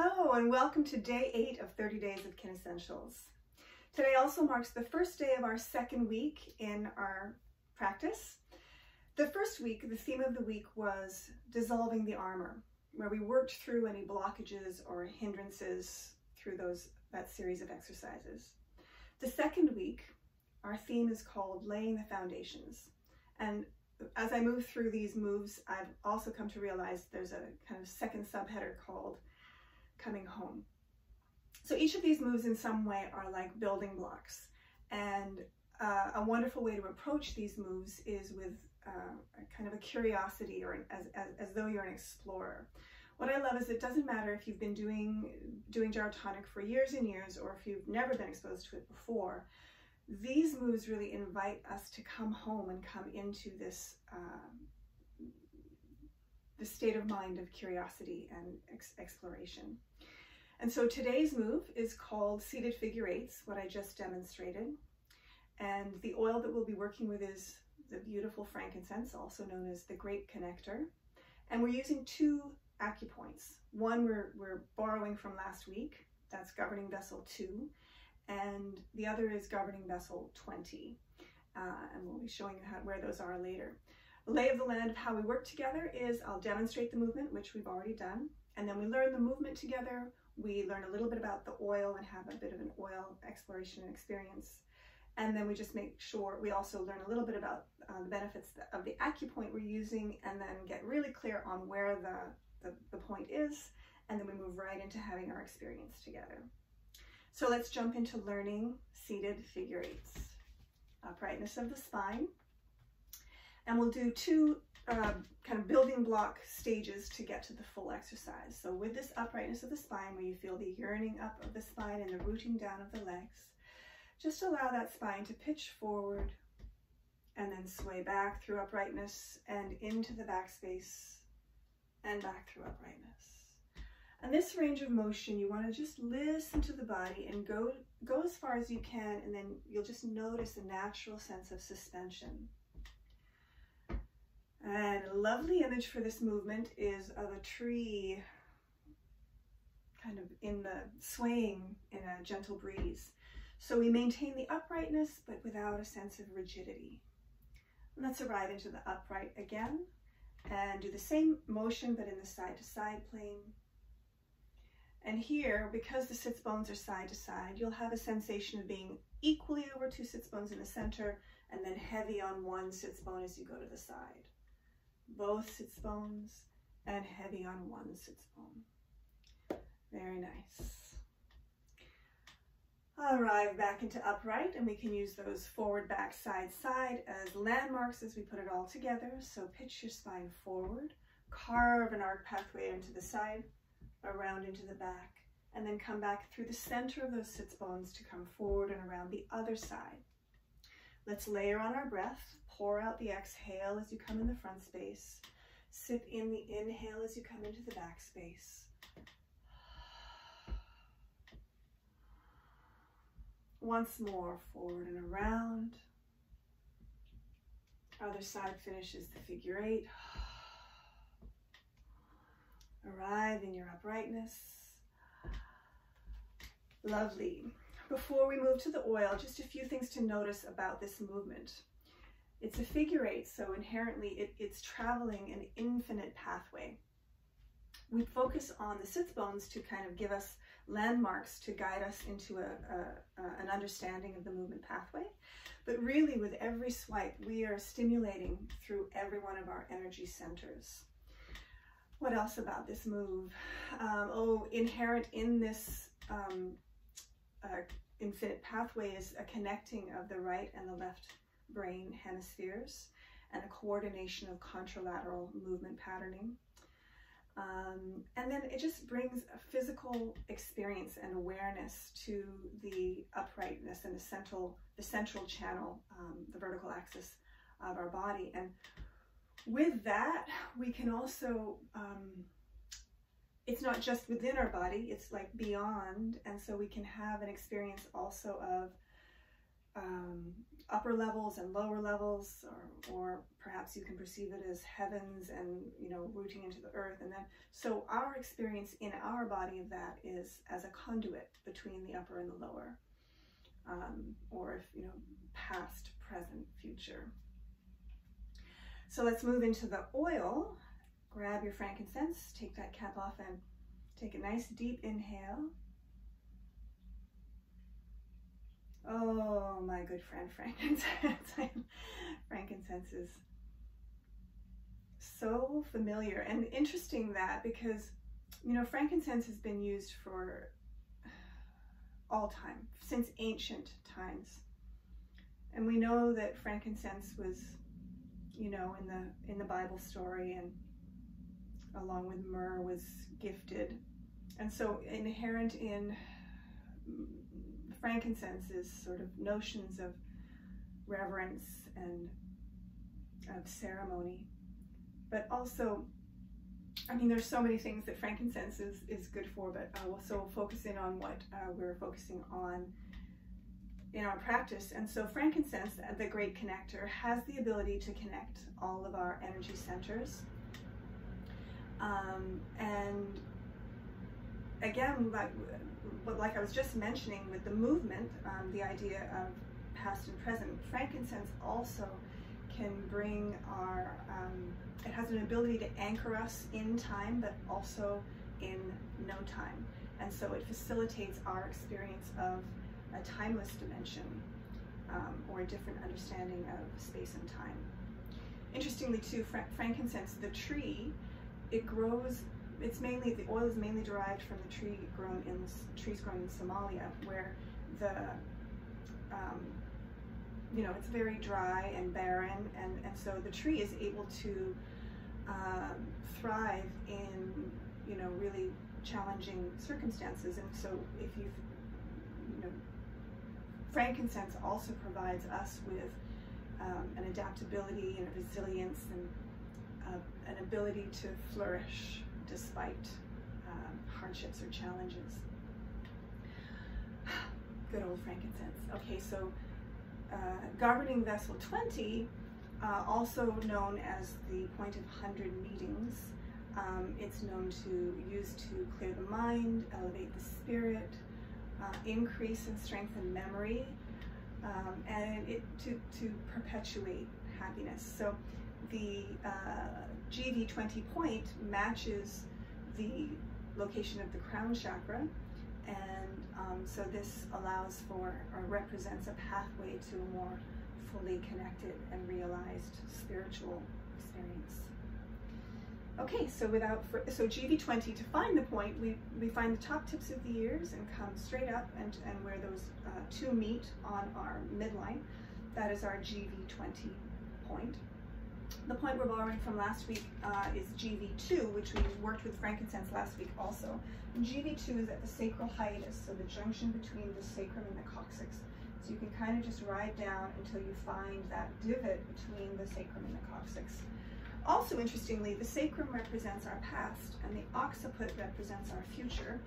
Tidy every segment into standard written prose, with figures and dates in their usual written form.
Hello and welcome to day 8 of 30 days of Kinescentials. Today also marks the first day of our second week in our practice. The first week, the theme of the week was dissolving the armor, where we worked through any blockages or hindrances through that series of exercises. The second week, our theme is called laying the foundations. And as I move through these moves, I've also come to realize there's a kind of second subheader called coming home. So each of these moves in some way are like building blocks. And a wonderful way to approach these moves is with a kind of a curiosity, or as though you're an explorer. What I love is it doesn't matter if you've been doing gyrotonic for years and years, or if you've never been exposed to it before. These moves really invite us to come home and come into this state of mind of curiosity and exploration. And so today's move is called seated figure eights, what I just demonstrated. And the oil that we'll be working with is the beautiful frankincense, also known as the Great Connector. And we're using 2 acupoints. One we're borrowing from last week, that's governing vessel 2. And the other is governing vessel 20. And we'll be showing you where those are later. The lay of the land of how we work together is I'll demonstrate the movement, which we've already done. And then we learn the movement together. We learn a little bit about the oil and have a bit of an oil exploration and experience. And then we just make sure we also learn a little bit about the benefits of the acupoint we're using, and then get really clear on where the point is. And then we move right into having our experience together. So let's jump into learning seated figure eights. Uprightness of the spine. And we'll do 2 kind of building block stages to get to the full exercise. So with this uprightness of the spine, where you feel the yearning up of the spine and the rooting down of the legs, just allow that spine to pitch forward and then sway back through uprightness and into the back space and back through uprightness. And this range of motion, you want to just listen to the body and go as far as you can, and then you'll just notice a natural sense of suspension. And a lovely image for this movement is of a tree kind of swaying in a gentle breeze. So we maintain the uprightness, but without a sense of rigidity. Let's arrive into the upright again and do the same motion, but in the side to side plane. And here, because the sits bones are side to side, you'll have a sensation of being equally over 2 sits bones in the center, and then heavy on 1 sits bone as you go to the side. Both sits bones and heavy on 1 sits bone. Very nice. Arrive back into upright, and we can use those forward, back, side, side as landmarks as we put it all together. So pitch your spine forward, carve an arc pathway into the side, around into the back, and then come back through the center of those sits bones to come forward and around the other side. Let's layer on our breath. Pour out the exhale as you come in the front space. Sip in the inhale as you come into the back space. Once more, forward and around. Other side finishes the figure 8. Arrive in your uprightness. Lovely. Before we move to the oil, just a few things to notice about this movement. It's a figure 8, so inherently it's traveling an infinite pathway. We focus on the sits bones to kind of give us landmarks to guide us into an understanding of the movement pathway. But really, with every swipe, we are stimulating through every one of our energy centers. What else about this move? Inherent in this infinite pathway is a connecting of the right and the left brain hemispheres and a coordination of contralateral movement patterning. And then it just brings a physical experience and awareness to the uprightness and the central channel, the vertical axis of our body. And with that, we can also, it's not just within our body, it's like beyond. And so we can have an experience also of upper levels and lower levels, or perhaps you can perceive it as heavens and, you know, rooting into the earth. And then, so our experience in our body of that is as a conduit between the upper and the lower, or if, you know, past, present, future. So let's move into the oil. Grab your frankincense, take that cap off, and take a nice deep inhale. Oh, my good friend, frankincense. Frankincense is so familiar and interesting, that because, you know, frankincense has been used for all time, since ancient times. And we know that frankincense was, you know, in the Bible story, and along with myrrh was gifted. And so inherent in frankincense is sort of notions of reverence and of ceremony. But also, I mean, there's so many things that frankincense is good for, but we'll focus in on what we're focusing on in our practice. And so frankincense, the great connector, has the ability to connect all of our energy centers. And again, like I was just mentioning with the movement, the idea of past and present, frankincense also can bring our, it has an ability to anchor us in time, but also in no time. And so it facilitates our experience of a timeless dimension, or a different understanding of space and time. Interestingly too, frankincense, the tree, it grows, it's mainly, the oil is mainly derived from the trees grown in Somalia, where the, you know, it's very dry and barren, and so the tree is able to thrive in, you know, really challenging circumstances. And so if you've, you know, frankincense also provides us with an adaptability and a resilience and an ability to flourish despite hardships or challenges. Good old frankincense. Okay, so governing vessel 20, also known as the point of 100 meetings, it's known to use to clear the mind, elevate the spirit, increase and strengthen memory, and to perpetuate happiness. So the GV20 point matches the location of the crown chakra, and so this allows for, or represents, a pathway to a more fully connected and realized spiritual experience. Okay, so so GV20, to find the point, we find the top tips of the ears and come straight up, and where those two meet on our midline. That is our GV20 point. The point we're borrowing from last week is GV2, which we worked with frankincense last week also. And GV2 is at the sacral hiatus, so the junction between the sacrum and the coccyx. So you can kind of just ride down until you find that divot between the sacrum and the coccyx. Also, interestingly, the sacrum represents our past, and the occiput represents our future.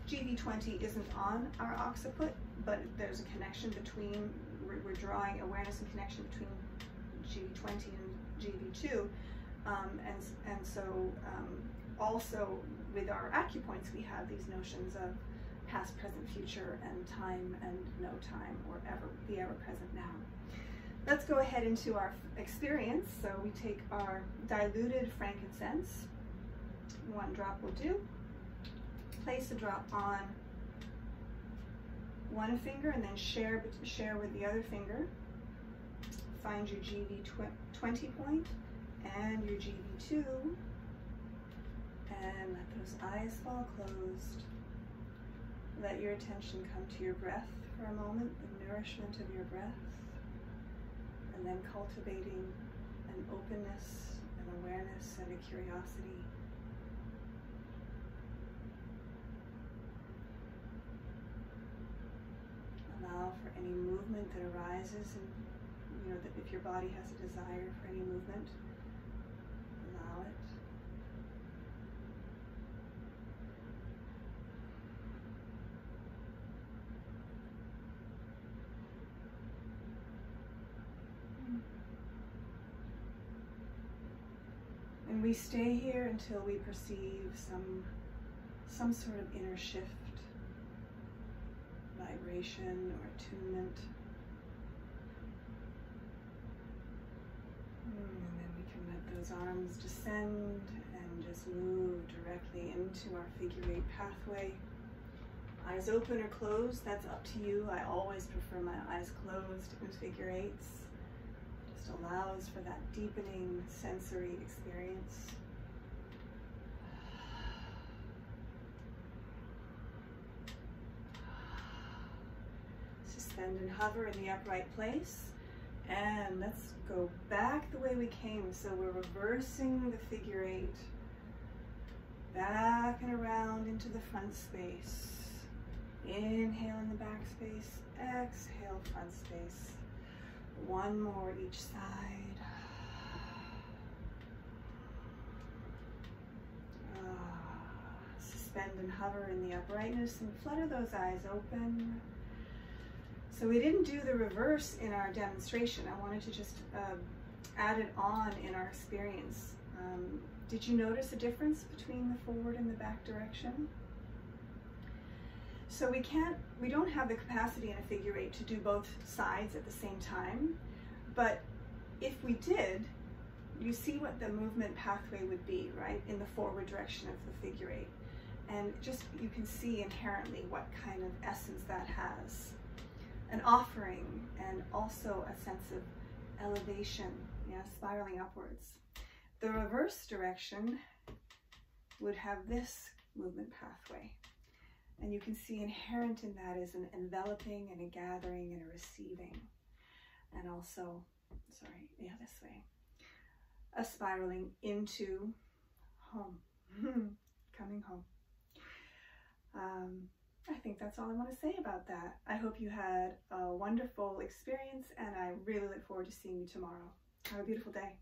GV20 isn't on our occiput, but there's a connection between, we're drawing awareness and connection between GV20 and GV2, and so also with our acupoints we have these notions of past, present, future, and time and no time, or the ever-present now. Let's go ahead into our experience. So we take our diluted frankincense, 1 drop will do. Place a drop on one finger and then share with the other finger. Find your GV20 point and your GV2, and let those eyes fall closed. Let your attention come to your breath for a moment, the nourishment of your breath, and then cultivating an openness, an awareness, and a curiosity. Allow for any movement that arises, and you know that if your body has a desire for any movement, allow it. And we stay here until we perceive some sort of inner shift, vibration or attunement. And then we can let those arms descend and just move directly into our figure eight pathway. Eyes open or closed, that's up to you. I always prefer my eyes closed in figure eights. Just allows for that deepening sensory experience. Suspend and hover in the upright place. And let's go back the way we came. So we're reversing the figure eight. Back and around into the front space. Inhale in the back space. Exhale, front space. One more each side. Suspend and hover in the uprightness and flutter those eyes open. So we didn't do the reverse in our demonstration. I wanted to just add it on in our experience. Did you notice a difference between the forward and the back direction? So we don't have the capacity in a figure eight to do both sides at the same time, but if we did, you see what the movement pathway would be, right, in the forward direction of the figure eight. And just, you can see inherently what kind of essence that has. An offering and also a sense of elevation, spiraling upwards. The reverse direction would have this movement pathway. And you can see inherent in that is an enveloping and a gathering and a receiving. And also, this way. A spiraling into home, coming home. I think that's all I want to say about that. I hope you had a wonderful experience, and I really look forward to seeing you tomorrow. Have a beautiful day.